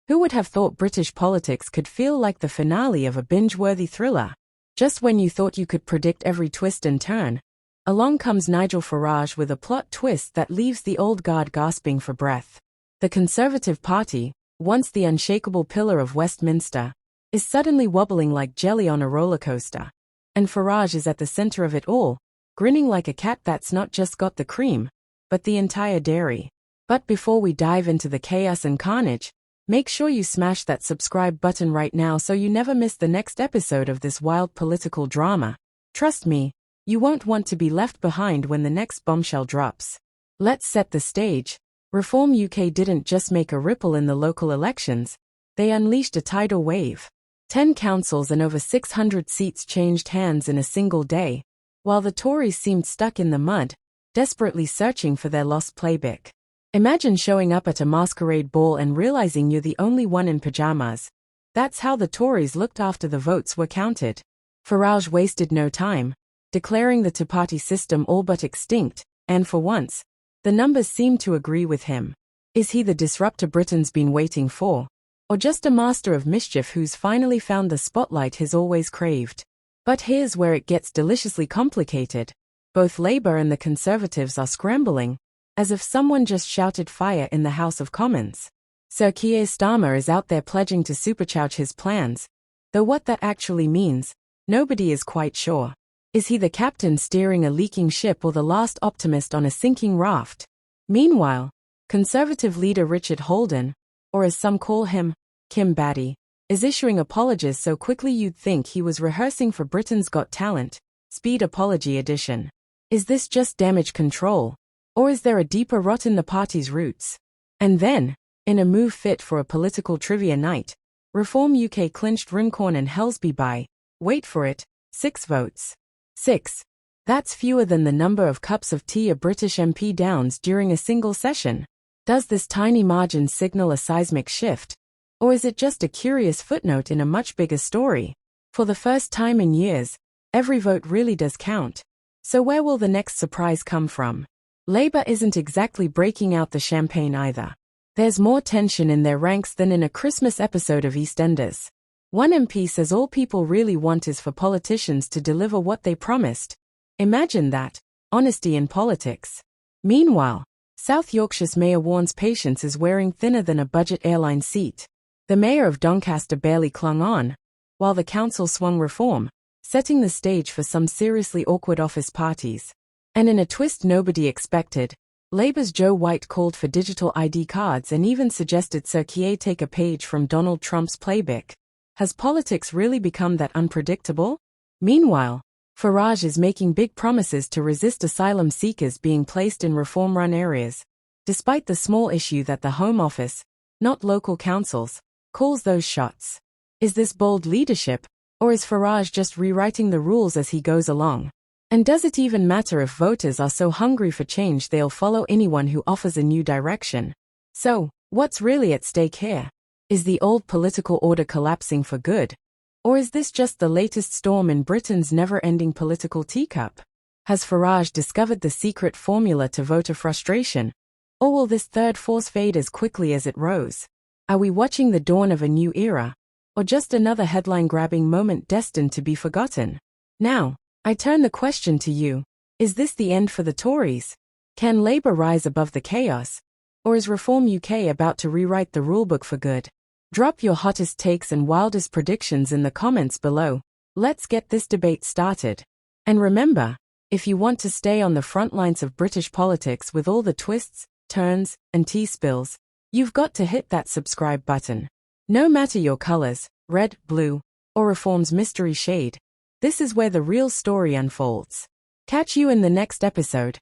Who would have thought British politics could feel like the finale of a binge-worthy thriller? Just when you thought you could predict every twist and turn, along comes Nigel Farage with a plot twist that leaves the old guard gasping for breath. The Conservative Party, once the unshakable pillar of Westminster, is suddenly wobbling like jelly on a roller coaster. And Farage is at the center of it all, grinning like a cat that's not just got the cream, but the entire dairy. But before we dive into the chaos and carnage, make sure you smash that subscribe button right now so you never miss the next episode of this wild political drama. Trust me, you won't want to be left behind when the next bombshell drops. Let's set the stage. Reform UK didn't just make a ripple in the local elections, they unleashed a tidal wave. 10 councils and over 600 seats changed hands in a single day, while the Tories seemed stuck in the mud, desperately searching for their lost playbook. Imagine showing up at a masquerade ball and realizing you're the only one in pajamas. That's how the Tories looked after the votes were counted. Farage wasted no time, declaring the two-party system all but extinct, and for once, the numbers seemed to agree with him. Is he the disruptor Britain's been waiting for? Or just a master of mischief who's finally found the spotlight he's always craved? But here's where it gets deliciously complicated. Both Labour and the Conservatives are scrambling, as if someone just shouted fire in the House of Commons. Sir Keir Starmer is out there pledging to supercharge his plans, though what that actually means, nobody is quite sure. Is he the captain steering a leaking ship or the last optimist on a sinking raft? Meanwhile, Conservative leader Richard Holden, or as some call him, Kim Batty, is issuing apologies so quickly you'd think he was rehearsing for Britain's Got Talent, Speed Apology Edition. Is this just damage control? Or is there a deeper rot in the party's roots? And then, in a move fit for a political trivia night, Reform UK clinched Runcorn and Helsby by, wait for it, 6 votes. 6. That's fewer than the number of cups of tea a British MP downs during a single session. Does this tiny margin signal a seismic shift? Or is it just a curious footnote in a much bigger story? For the first time in years, every vote really does count. So where will the next surprise come from? Labour isn't exactly breaking out the champagne either. There's more tension in their ranks than in a Christmas episode of EastEnders. One MP says all people really want is for politicians to deliver what they promised. Imagine that. Honesty in politics. Meanwhile, South Yorkshire's mayor warns patience is wearing thinner than a budget airline seat. The mayor of Doncaster barely clung on, while the council swung reform, setting the stage for some seriously awkward office parties. And in a twist nobody expected, Labour's Joe White called for digital ID cards and even suggested Sir Keir take a page from Donald Trump's playbook. Has politics really become that unpredictable? Meanwhile, Farage is making big promises to resist asylum seekers being placed in reform-run areas, despite the small issue that the Home Office, not local councils, calls those shots. Is this bold leadership, or is Farage just rewriting the rules as he goes along? And does it even matter if voters are so hungry for change they'll follow anyone who offers a new direction? So, what's really at stake here? Is the old political order collapsing for good? Or is this just the latest storm in Britain's never-ending political teacup? Has Farage discovered the secret formula to voter frustration? Or will this third force fade as quickly as it rose? Are we watching the dawn of a new era? Or just another headline-grabbing moment destined to be forgotten? Now, I turn the question to you. Is this the end for the Tories? Can Labour rise above the chaos? Or is Reform UK about to rewrite the rulebook for good? Drop your hottest takes and wildest predictions in the comments below. Let's get this debate started. And remember, if you want to stay on the front lines of British politics with all the twists, turns, and tea spills, you've got to hit that subscribe button. No matter your colours, red, blue, or Reform's mystery shade, this is where the real story unfolds. Catch you in the next episode.